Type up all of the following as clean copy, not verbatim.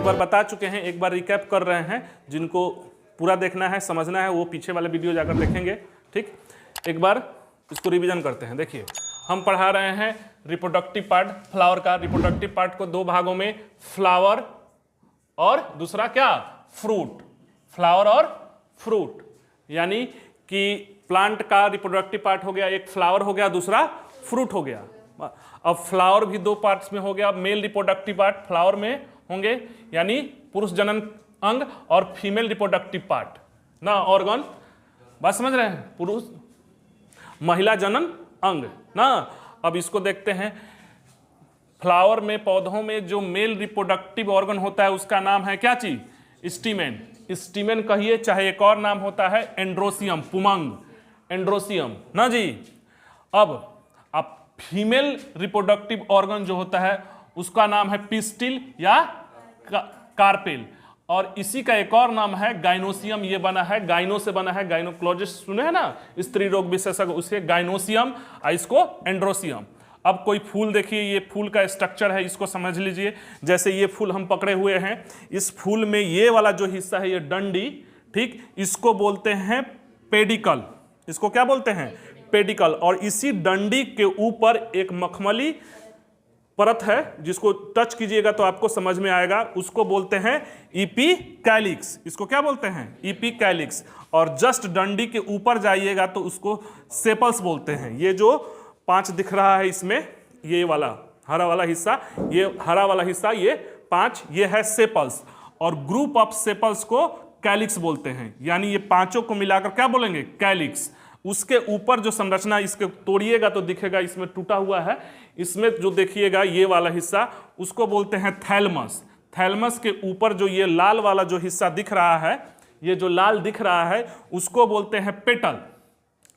एक बार बता चुके हैं, एक बार रिकैप कर रहे हैं। जिनको पूरा देखना है, समझना है, वो पीछे वाले वीडियो जाकर देखेंगे। ठीक, एक बार इसको रिवीजन करते हैं। देखिए, हम पढ़ा रहे हैं रिप्रोडक्टिव पार्ट फ्लावर का। रिप्रोडक्टिव पार्ट को दो भागों में, फ्लावर और दूसरा क्या, फ्रूट। फ्लावर और फ्रूट, यानी कि प्लांट का रिप्रोडक्टिव पार्ट हो गया, एक फ्लावर हो गया, दूसरा फ्रूट हो गया। अब फ्लावर भी दो पार्ट्स में हो गया, मेल रिप्रोडक्टिव पार्ट फ्लावर में होंगे, यानी पुरुष जनन अंग, और फीमेल रिप्रोडक्टिव पार्ट ना, ऑर्गन। बात समझ रहे हैं, पुरुष महिला जनन अंग ना। अब इसको देखते हैं, फ्लावर में, पौधों में जो मेल रिप्रोडक्टिव ऑर्गन होता है उसका नाम है क्या चीज, स्टीमेन। स्टीमेन कहिए, चाहे एक और नाम होता है एंड्रोसियम, पुमंग, एंड्रोसियम ना जी। अब फीमेल रिप्रोडक्टिव ऑर्गन जो होता है उसका नाम है पिस्टिल या कार्पेल, और इसी का एक और नाम है गाइनोसियम। ये बना है, गाइनो से बना है, गाइनोकोलॉजिस्ट सुने हैं ना, स्त्री रोग विशेषज्ञ, उसे गाइनोसियम, इसको एंड्रोसियम। अब कोई फूल देखिए, ये फूल का स्ट्रक्चर है, इसको समझ लीजिए। जैसे ये फूल हम पकड़े हुए हैं, इस फूल में ये वाला जो हिस्सा है, ये डंडी, ठीक, इसको बोलते हैं पेडिकल। इसको क्या बोलते हैं, पेडिकल। और इसी डंडी के ऊपर एक मखमली परत है, जिसको टच कीजिएगा तो आपको समझ में आएगा, उसको बोलते हैं इपीकैलिक्स। इसको क्या बोलते हैं, इपीकैलिक्स। और जस्ट डंडी के ऊपर जाइएगा तो उसको सेपल्स बोलते हैं। ये जो 5 दिख रहा है इसमें, ये वाला हरा वाला हिस्सा, ये हरा वाला हिस्सा, ये 5, ये है सेपल्स। और ग्रुप ऑफ सेपल्स को कैलिक्स बोलते हैं, यानी ये पांचों को मिलाकर क्या बोलेंगे, कैलिक्स। उसके ऊपर जो संरचना, इसके तोड़िएगा तो दिखेगा इसमें टूटा हुआ है, इसमें जो देखिएगा ये वाला हिस्सा, उसको बोलते हैं थैलमस। थैलमस के ऊपर जो ये लाल वाला जो हिस्सा दिख रहा है, ये जो लाल दिख रहा है, उसको बोलते हैं पेटल।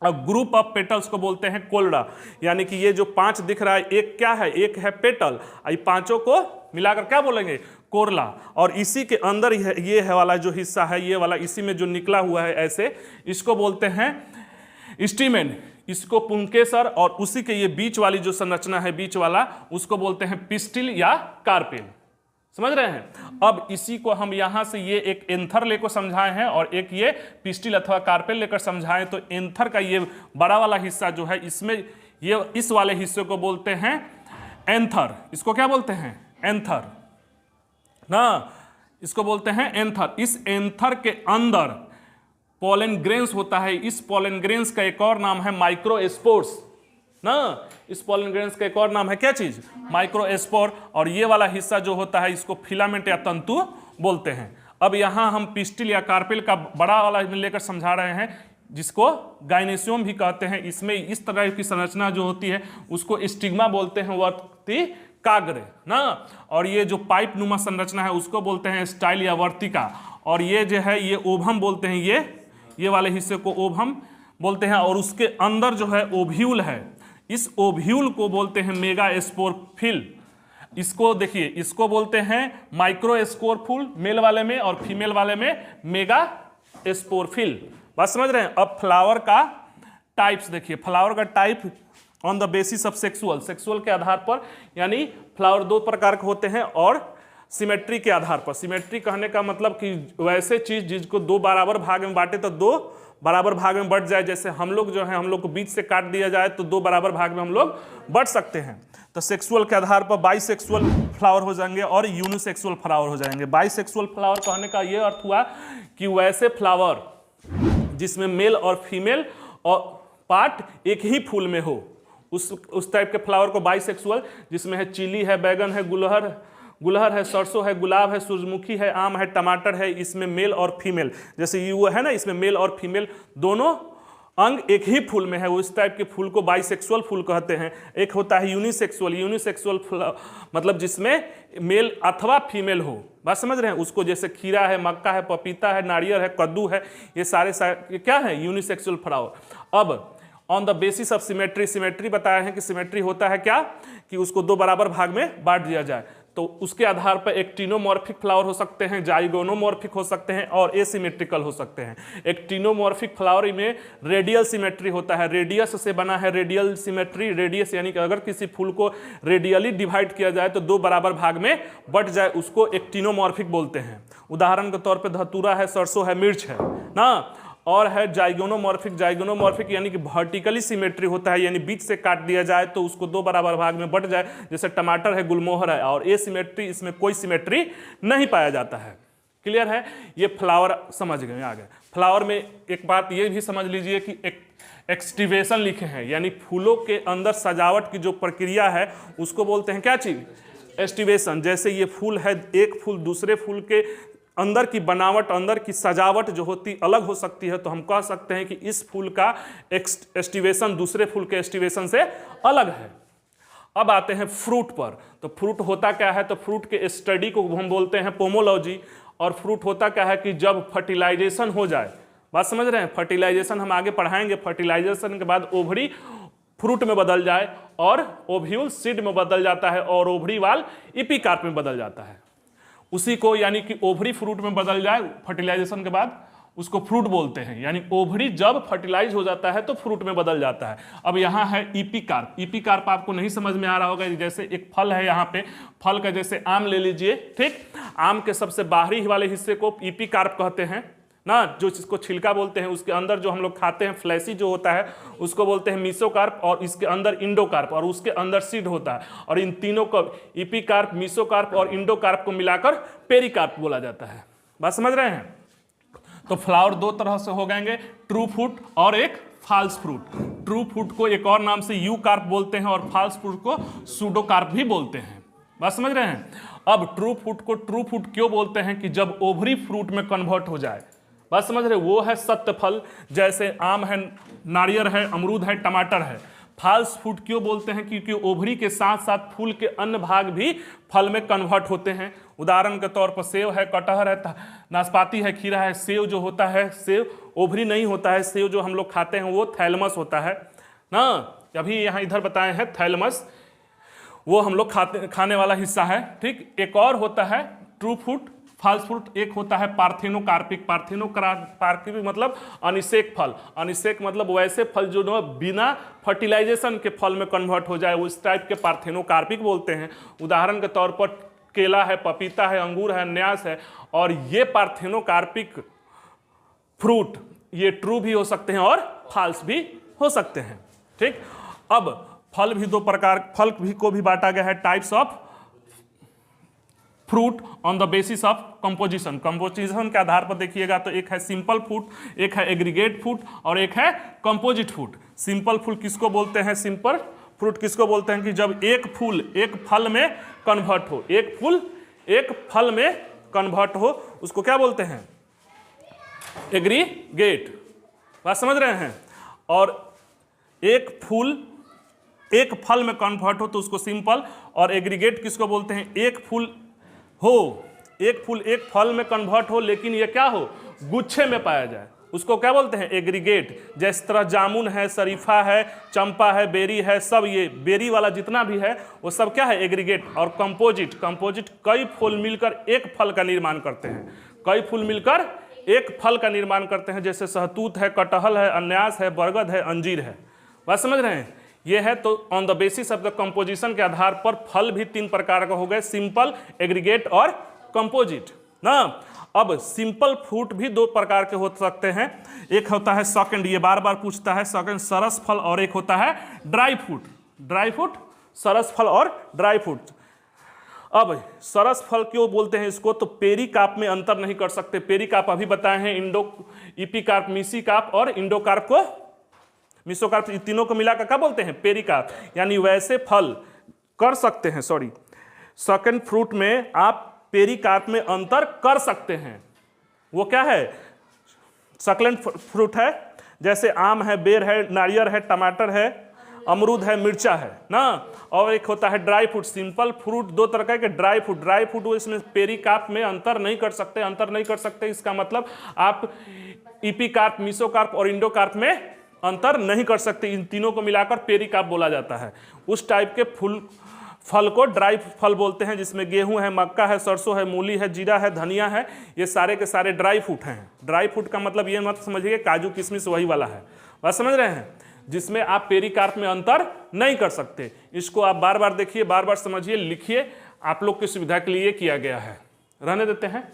और ग्रुप ऑफ पेटल्स को बोलते हैं कोल्डा। यानी कि ये जो 5 दिख रहा है, एक क्या है, एक है पेटल, ये पांचों को मिलाकर क्या बोलेंगे, कोरला। और इसी के अंदर ये है वाला जो हिस्सा है, ये वाला इसी में जो निकला हुआ है ऐसे, इसको बोलते हैं स्टीमेन, इसको पुंकेसर। और उसी के ये बीच वाली जो संरचना है, बीच वाला, उसको बोलते हैं पिस्टिल या कार्पेल। समझ रहे हैं। अब इसी को हम यहां से ये एक एंथर लेकर समझाए हैं और एक ये पिस्टिल अथवा कार्पेल लेकर समझाएं। तो एंथर का ये बड़ा वाला हिस्सा जो है, इसमें ये इस वाले हिस्से को बोलते हैं एंथर। इसको क्या बोलते हैं, एंथर ना, इसको बोलते हैं एंथर। इस एंथर के अंदर पोलन ग्रेन्स होता है। इस पोलन ग्रेन्स का एक और नाम है माइक्रोस्पोर्स ना। इस पोलन ग्रेन्स का एक और नाम है क्या चीज, माइक्रोस्पोर। और ये वाला हिस्सा जो होता है, इसको फिलामेंट या तंतु बोलते हैं। अब यहां हम पिस्टिल या कार्पेल का बड़ा वाला लेकर समझा रहे हैं, जिसको गाइनेसियम भी कहते हैं। इसमें इस तरह की संरचना जो होती है उसको स्टिग्मा बोलते हैं, वर्तिकाग्र ना। और ये जो पाइप नुमा संरचना है उसको बोलते हैं स्टाइल या वर्तिका। और ये जो है, ये ओभम बोलते हैं, ये वाले हिस्से को ओभम बोलते हैं। और उसके अंदर जो है ओव्यूल है, इस ओव्यूल को बोलते हैं मेगास्पोरफिल। इसको देखिए, इसको बोलते हैं माइक्रोस्पोरफुल मेल वाले में, और फीमेल वाले में मेगास्पोरफिल। बात समझ रहे हैं। अब फ्लावर का टाइप्स देखिए, फ्लावर का type on the basis of sexual, sexual के आधार पर, यानी फ्लावर 2 प्रकार के होते हैं। और सिमेट्री के आधार पर, सिमेट्री कहने का मतलब कि वैसे चीज जिसको 2 बराबर भाग में बांटे तो 2 बराबर भाग में बढ़ जाए। जैसे हम लोग जो है, हम लोग को बीच से काट दिया जाए तो 2 बराबर भाग में हम लोग बढ़ सकते हैं। तो सेक्सुअल के आधार पर बाइसेक्सुअल फ्लावर हो जाएंगे और यूनिसेक्सुअल फ्लावर हो जाएंगे। बाइसेक्सुअल फ्लावर कहने का यह अर्थ हुआ कि वैसे फ्लावर जिसमें मेल और फीमेल और पार्ट एक ही फूल में हो, उस टाइप के फ्लावर को बाइसेक्सुअल। जिसमें है चिली है, बैगन है, गुलहर है, सरसों है, गुलाब है, सूरजमुखी है, आम है, टमाटर है, इसमें मेल और फीमेल, जैसे ये है ना, इसमें मेल और फीमेल दोनों अंग एक ही फूल में है, उस टाइप के फूल को बाइसेक्सुअल फूल कहते हैं। एक होता है यूनिसेक्सुअल, यूनिसेक्सुअल मतलब जिसमें मेल अथवा फीमेल हो। बात समझ रहे हैं। उसको जैसे खीरा है, मक्का है, पपीता है, नारियल है, कद्दू है, ये सारे क्या है, यूनिसेक्सुअल फ्लावर। अब on the basis of symmetry, symmetry बताया है कि सिमेट्री होता है क्या, कि उसको 2 बराबर भाग में बांट दिया जाए। तो उसके आधार पर एक्टिनोमॉर्फिक फ्लावर हो सकते हैं, जाइगोनोमॉर्फिक हो सकते हैं और एसिमेट्रिकल हो सकते हैं। एक्टिनोमॉर्फिक फ्लावर में रेडियल सिमेट्री होता है, रेडियस से बना है रेडियल सिमेट्री। रेडियस यानी कि अगर किसी फूल को रेडियली डिवाइड किया जाए तो 2 बराबर भाग में बट जाए, उसको एक्टिनोमॉर्फिक बोलते हैं। उदाहरण के तौर पर धतूरा है, सरसों है, मिर्च है ना। और है जाइगोनोमॉर्फिक। जाइगोनोमॉर्फिक यानी कि वर्टिकली सिमेट्री होता है, यानी बीच से काट दिया जाए तो उसको 2 बराबर भाग में बट जाए, जैसे टमाटर है, गुलमोहर है। और एसिमेट्री, इसमें कोई सिमेट्री नहीं पाया जाता है। क्लियर है? ये फ्लावर समझ गए आगे। फ्लावर में एक बात ये भी समझ लीजिए कि एक्सटिवेशन लिखे हैं, यानी फूलों के अंदर सजावट की जो प्रक्रिया है उसको बोलते हैं क्या चीज? एस्टिवेशन। जैसे ये फूल है, एक फूल दूसरे फूल के अंदर की बनावट, अंदर की सजावट जो होती अलग हो सकती है, तो हम कह सकते हैं कि इस फूल का एस्टिवेशन दूसरे फूल के एस्टिवेशन से अलग है। अब आते हैं फ्रूट पर। तो फ्रूट होता क्या है? तो फ्रूट के स्टडी को हम बोलते हैं पोमोलॉजी। और फ्रूट होता क्या है कि जब फर्टिलाइजेशन हो जाए, बात समझ रहे हैं? फर्टिलाइजेशन हम आगे पढ़ाएंगे। फर्टिलाइजेशन के बाद ओवरी फ्रूट में बदल जाए और ओव्यूल सीड में बदल जाता है और ओवरी वाल इपिकार्प में बदल जाता है। उसी को यानी कि ओवरी फ्रूट में बदल जाए फर्टिलाइजेशन के बाद, उसको फ्रूट बोलते हैं। यानी ओवरी जब फर्टिलाइज हो जाता है तो फ्रूट में बदल जाता है। अब यहाँ है इपिकार्प। इपिकार्प आपको नहीं समझ में आ रहा होगा। जैसे एक फल है, यहाँ पे फल का जैसे आम ले लीजिए, ठीक। आम के सबसे बाहरी वाले हिस्से को इपिकार्प कहते हैं ना, जो जिसको छिलका बोलते हैं। उसके अंदर जो हम लोग खाते हैं फ्लैशी जो होता है उसको बोलते हैं मीसोकार्प, और इसके अंदर इंडोकार्प, और उसके अंदर सीड होता है। और इन तीनों को इपिकार्प, मीसोकार्प और इंडोकार्प को मिलाकर पेरिकार्प बोला जाता है। बात समझ रहे हैं? तो फ्लावर 2 तरह से हो गएंगे, ट्रू फ्रूट और एक फॉल्स फ्रूट। ट्रू फ्रूट को एक और नाम से यूकार्प बोलते हैं और फॉल्स फ्रूट को सूडोकार्प भी बोलते हैं। बात समझ रहे हैं? अब ट्रू फ्रूट को ट्रू फ्रूट क्यों बोलते हैं? कि जब ओवरी फ्रूट में कन्वर्ट हो जाए। बात समझ रहे? वो है सत्य फल, जैसे आम है, नारियल है, अमरूद है, टमाटर है। फॉल्स फ्रूट क्यों बोलते हैं? क्योंकि ओवरी के साथ साथ फूल के अन्य भाग भी फल में कन्वर्ट होते हैं। उदाहरण के तौर पर सेव है, कटहर है, नाशपाती है, खीरा है। सेव जो होता है, सेव ओवरी नहीं होता है। सेव जो हम लोग खाते हैं वो थैलमस होता है ना। अभी यहाँ इधर बताए हैं थैलमस, वो हम लोग खाने वाला हिस्सा है, ठीक। एक और होता है ट्रू फ्रूट, फॉल्स फ्रूट। एक होता है पार्थेनोकार्पिक। पार्थेनोकार्पिक मतलब अनिषेक फल। अनिषेक मतलब वैसे फल जो बिना फर्टिलाइजेशन के फल में कन्वर्ट हो जाए, उस टाइप के पार्थेनोकार्पिक बोलते हैं। उदाहरण के तौर पर केला है, पपीता है, अंगूर है, अनानास है। और ये पार्थेनोकार्पिक फ्रूट ये ट्रू भी हो सकते हैं और फॉल्स भी हो सकते हैं, ठीक। अब फल भी 2 प्रकार, फल भी को भी बांटा गया है types of fruit on the basis of composition. Composition के आधार पर देखिएगा तो एक है सिंपल फ्रूट, एक है एग्रीगेट फ्रूट और एक है कंपोजिट फ्रूट। सिंपल फ्रूट किसको बोलते हैं? सिंपल फ्रूट किसको बोलते हैं? कि जब एक फूल एक फल में कन्वर्ट हो, एक फूल एक फल में कन्वर्ट हो, उसको क्या बोलते हैं? एग्रीगेट। बात समझ रहे हैं? और एक फूल एक फल में कन्वर्ट हो तो उसको सिंपल। और एग्रीगेट किसको बोलते हैं? एक फूल एक फल में कन्वर्ट हो, लेकिन ये क्या हो? गुच्छे में पाया जाए, उसको क्या बोलते हैं? एग्रीगेट। जिस तरह जामुन है, शरीफा है, चंपा है, बेरी है, सब ये बेरी वाला जितना भी है वो सब क्या है? एग्रीगेट। और कंपोजिट, कंपोजिट कई फूल मिलकर एक फल का निर्माण करते हैं। कई फूल मिलकर एक फल का निर्माण करते हैं, जैसे सहतूत है, कटहल है, अनानास है, बरगद है, अंजीर है। बात समझ रहे हैं? ये है। तो on the basis of the composition के आधार पर फल भी 3 प्रकार का हो गए, सिंपल, एग्रीगेट और कंपोजिट ना। अब सिंपल फ्रूट भी 2 प्रकार के हो सकते हैं। एक होता है सेकंड, ये बार बार पूछता है, सेकंड सरस फल, और एक होता है ड्राई फ्रूट। ड्राई फ्रूट, सरस फल और ड्राई फ्रूट। अब सरस फल क्यों बोलते हैं इसको? तो पेरिकार्प में अंतर नहीं कर सकते। पेरिकार्प अभी बताए हैं, इपिकार्प, मीसिकार्प और इंडोकार्प को, मीसोकार्प, तीनों को मिलाकर क्या बोलते हैं? पेरिकार्प। यानी वैसे फल कर सकते हैं, सॉरी, सेकंड फ्रूट में आप पेरिकार्प में अंतर कर सकते हैं। वो क्या है? सक्लेंट फ्रूट है, जैसे आम है, बेर है, नारियल है, टमाटर है, अमरूद है, मिर्चा है ना। और एक होता है ड्राई फ्रूट। सिंपल फ्रूट 2 तरह के ड्राई फ्रूट। ड्राई फ्रूट वो इसमें पेरिकार्प में अंतर नहीं कर सकते। अंतर नहीं कर सकते इसका मतलब आप इपिकार्प, मीसोकार्प और इंडोकार्प में अंतर नहीं कर सकते। इन तीनों को मिलाकर पेरिकार्प बोला जाता है। उस टाइप के फल को ड्राई फल बोलते हैं, जिसमें गेहूं है, मक्का है, सरसों है, मूली है, जीरा है, धनिया है, ये सारे के सारे ड्राई फ्रूट हैं। ड्राई फ्रूट का मतलब ये मत समझिए काजू किशमिश वही वाला है, बात समझ रहे हैं, जिसमें आप पेरिकार्प में अंतर नहीं कर सकते। इसको आप बार बार देखिए, बार बार समझिए, लिखिए, आप लोग की सुविधा के लिए किया गया है। रहने देते हैं।